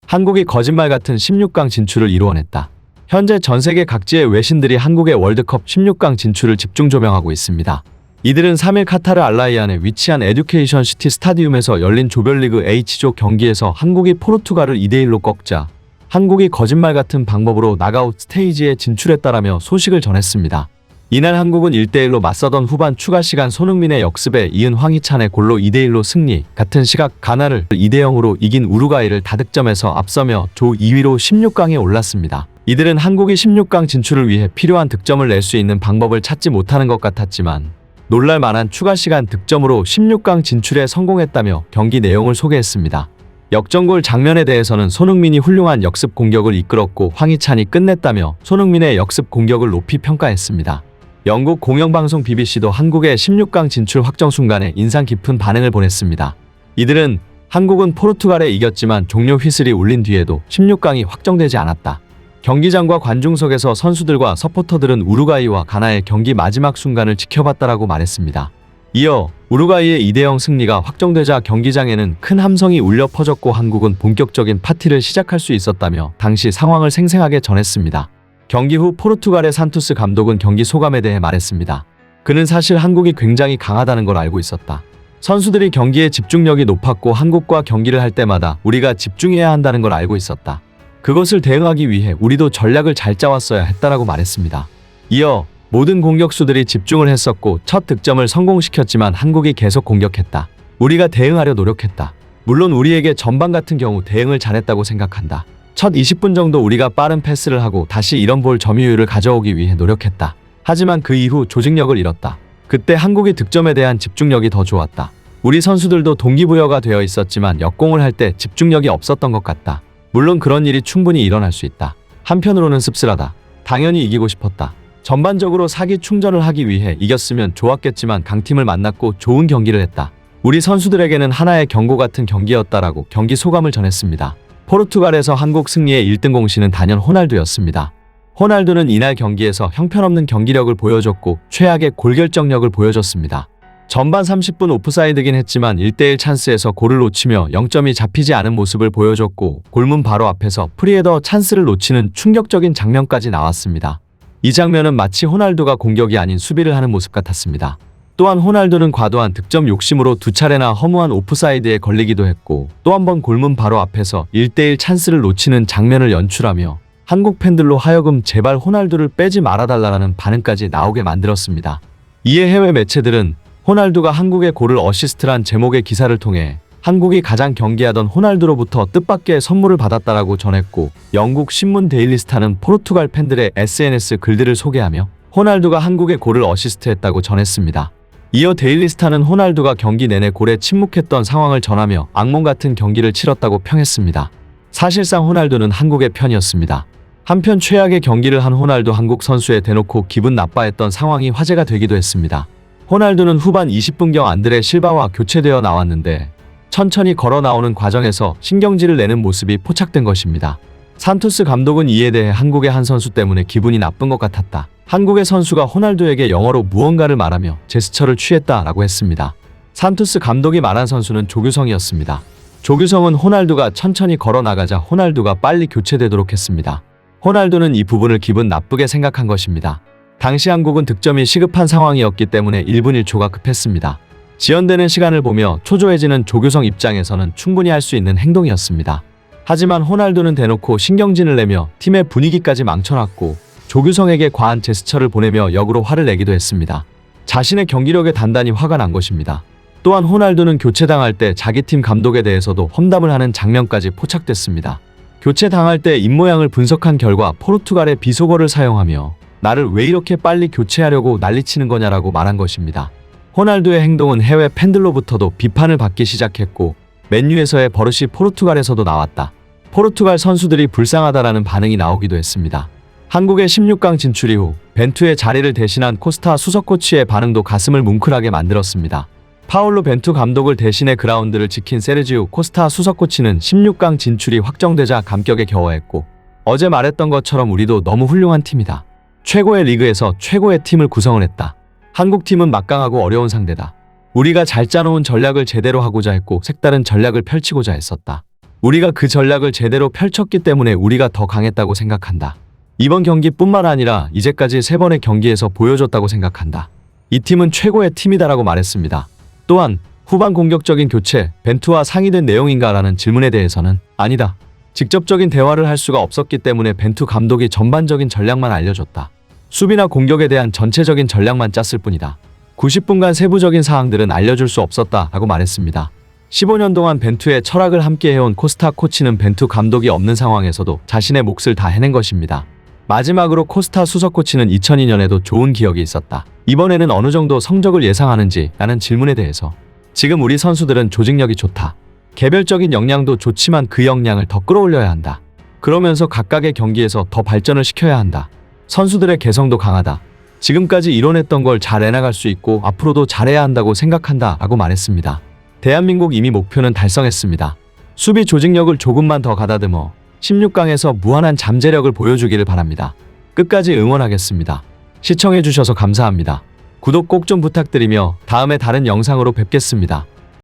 한국이 거짓말 같은 16강 진출을 이루어냈다. 현재 전 세계 각지의 외신들이 한국의 월드컵 16강 진출을 집중 조명하고 있습니다. 이들은 3일 카타르 알라이안에 위치한 에듀케이션 시티 스타디움에서 열린 조별리그 H조 경기에서 한국이 포르투갈을 2대1로 꺾자 한국이 거짓말 같은 방법으로 나가웃 스테이지에 진출했다라며 소식을 전했습니다. 이날 한국은 1대1로 맞서던 후반 추가 시간 손흥민의 역습에 이은 황희찬의 골로 2대1로 승리, 같은 시각 가나를 2대0으로 이긴 우루과이를 다득점에서 앞서며 조 2위로 16강에 올랐습니다. 이들은 한국이 16강 진출을 위해 필요한 득점을 낼 수 있는 방법을 찾지 못하는 것 같았지만 놀랄만한 추가 시간 득점으로 16강 진출에 성공했다며 경기 내용을 소개했습니다. 역전골 장면에 대해서는 손흥민이 훌륭한 역습 공격을 이끌었고 황희찬이 끝냈다며 손흥민의 역습 공격을 높이 평가했습니다. 영국 공영방송 BBC도 한국의 16강 진출 확정 순간에 인상 깊은 반응을 보냈습니다. 이들은 한국은 포르투갈에 이겼지만 종료 휘슬이 울린 뒤에도 16강이 확정되지 않았다. 경기장과 관중석에서 선수들과 서포터들은 우루과이와 가나의 경기 마지막 순간을 지켜봤다라고 말했습니다. 이어 우루과이의 2대0 승리가 확정되자 경기장에는 큰 함성이 울려 퍼졌고 한국은 본격적인 파티를 시작할 수 있었다며 당시 상황을 생생하게 전했습니다. 경기 후 포르투갈의 산투스 감독은 경기 소감에 대해 말했습니다. 그는 사실 한국이 굉장히 강하다는 걸 알고 있었다. 선수들이 경기에 집중력이 높았고 한국과 경기를 할 때마다 우리가 집중해야 한다는 걸 알고 있었다. 그것을 대응하기 위해 우리도 전략을 잘 짜왔어야 했다라고 말했습니다. 이어 모든 공격수들이 집중을 했었고 첫 득점을 성공시켰지만 한국이 계속 공격했다. 우리가 대응하려 노력했다. 물론 우리에게 전반 같은 경우 대응을 잘했다고 생각한다. 첫 20분 정도 우리가 빠른 패스를 하고 다시 이런 볼 점유율을 가져오기 위해 노력했다. 하지만 그 이후 조직력을 잃었다. 그때 한국이 득점에 대한 집중력이 더 좋았다. 우리 선수들도 동기부여가 되어 있었지만 역공을 할 때 집중력이 없었던 것 같다. 물론 그런 일이 충분히 일어날 수 있다. 한편으로는 씁쓸하다. 당연히 이기고 싶었다. 전반적으로 사기 충전을 하기 위해 이겼으면 좋았겠지만 강팀을 만났고 좋은 경기를 했다. 우리 선수들에게는 하나의 경고 같은 경기였다라고 경기 소감을 전했습니다. 포르투갈에서 한국 승리의 1등 공신은 단연 호날두였습니다. 호날두는 이날 경기에서 형편없는 경기력을 보여줬고 최악의 골 결정력을 보여줬습니다. 전반 30분 오프사이드긴 했지만 1대1 찬스에서 골을 놓치며 0점이 잡히지 않은 모습을 보여줬고 골문 바로 앞에서 프리헤더 찬스를 놓치는 충격적인 장면까지 나왔습니다. 이 장면은 마치 호날두가 공격이 아닌 수비를 하는 모습 같았습니다. 또한 호날두는 과도한 득점 욕심으로 두 차례나 허무한 오프사이드에 걸리기도 했고 또 한 번 골문 바로 앞에서 1대1 찬스를 놓치는 장면을 연출하며 한국 팬들로 하여금 제발 호날두를 빼지 말아달라는 반응까지 나오게 만들었습니다. 이에 해외 매체들은 호날두가 한국의 골을 어시스트란 제목의 기사를 통해 한국이 가장 경계하던 호날두로부터 뜻밖의 선물을 받았다라고 전했고 영국 신문 데일리스타는 포르투갈 팬들의 SNS 글들을 소개하며 호날두가 한국의 골을 어시스트했다고 전했습니다. 이어 데일리스타는 호날두가 경기 내내 골에 침묵했던 상황을 전하며 악몽 같은 경기를 치렀다고 평했습니다. 사실상 호날두는 한국의 편이었습니다. 한편 최악의 경기를 한 호날두 한국 선수에 대놓고 기분 나빠했던 상황이 화제가 되기도 했습니다. 호날두는 후반 20분경 안드레 실바와 교체되어 나왔는데 천천히 걸어 나오는 과정에서 신경질을 내는 모습이 포착된 것입니다. 산투스 감독은 이에 대해 한국의 한 선수 때문에 기분이 나쁜 것 같았다. 한국의 선수가 호날두에게 영어로 무언가를 말하며 제스처를 취했다라고 했습니다. 산투스 감독이 말한 선수는 조규성이었습니다. 조규성은 호날두가 천천히 걸어 나가자 호날두가 빨리 교체되도록 했습니다. 호날두는 이 부분을 기분 나쁘게 생각한 것입니다. 당시 한국은 득점이 시급한 상황이었기 때문에 1분 1초가 급했습니다. 지연되는 시간을 보며 초조해지는 조규성 입장에서는 충분히 할 수 있는 행동이었습니다. 하지만 호날두는 대놓고 신경진을 내며 팀의 분위기까지 망쳐놨고 조규성에게 과한 제스처를 보내며 역으로 화를 내기도 했습니다. 자신의 경기력에 단단히 화가 난 것입니다. 또한 호날두는 교체당할 때 자기 팀 감독에 대해서도 험담을 하는 장면까지 포착됐습니다. 교체당할 때 입모양을 분석한 결과 포르투갈의 비속어를 사용하며 나를 왜 이렇게 빨리 교체하려고 난리치는 거냐라고 말한 것입니다. 호날두의 행동은 해외 팬들로부터도 비판을 받기 시작했고 맨유에서의 버릇이 포르투갈에서도 나왔다. 포르투갈 선수들이 불쌍하다라는 반응이 나오기도 했습니다. 한국의 16강 진출 이후 벤투의 자리를 대신한 코스타 수석 코치의 반응도 가슴을 뭉클하게 만들었습니다. 파울로 벤투 감독을 대신해 그라운드를 지킨 세르지우 코스타 수석 코치는 16강 진출이 확정되자 감격에 겨워했고 어제 말했던 것처럼 우리도 너무 훌륭한 팀이다. 최고의 리그에서 최고의 팀을 구성을 했다. 한국 팀은 막강하고 어려운 상대다. 우리가 잘 짜놓은 전략을 제대로 하고자 했고 색다른 전략을 펼치고자 했었다. 우리가 그 전략을 제대로 펼쳤기 때문에 우리가 더 강했다고 생각한다. 이번 경기뿐만 아니라 이제까지 3번의 경기에서 보여줬다고 생각한다. 이 팀은 최고의 팀이다라고 말했습니다. 또한 후반 공격적인 교체, 벤투와 상의된 내용인가라는 질문에 대해서는 아니다. 직접적인 대화를 할 수가 없었기 때문에 벤투 감독이 전반적인 전략만 알려줬다. 수비나 공격에 대한 전체적인 전략만 짰을 뿐이다. 90분간 세부적인 사항들은 알려줄 수 없었다라고 말했습니다. 15년 동안 벤투의 철학을 함께 해온 코스타 코치는 벤투 감독이 없는 상황에서도 자신의 몫을 다 해낸 것입니다. 마지막으로 코스타 수석 코치는 2002년에도 좋은 기억이 있었다. 이번에는 어느 정도 성적을 예상하는지 라는 질문에 대해서 지금 우리 선수들은 조직력이 좋다. 개별적인 역량도 좋지만 그 역량을 더 끌어올려야 한다. 그러면서 각각의 경기에서 더 발전을 시켜야 한다. 선수들의 개성도 강하다. 지금까지 이뤄냈던 걸 잘 해나갈 수 있고 앞으로도 잘해야 한다고 생각한다 라고 말했습니다. 대한민국 이미 목표는 달성했습니다. 수비 조직력을 조금만 더 가다듬어 16강에서 무한한 잠재력을 보여주기를 바랍니다. 끝까지 응원하겠습니다. 시청해주셔서 감사합니다. 구독 꼭 좀 부탁드리며 다음에 다른 영상으로 뵙겠습니다.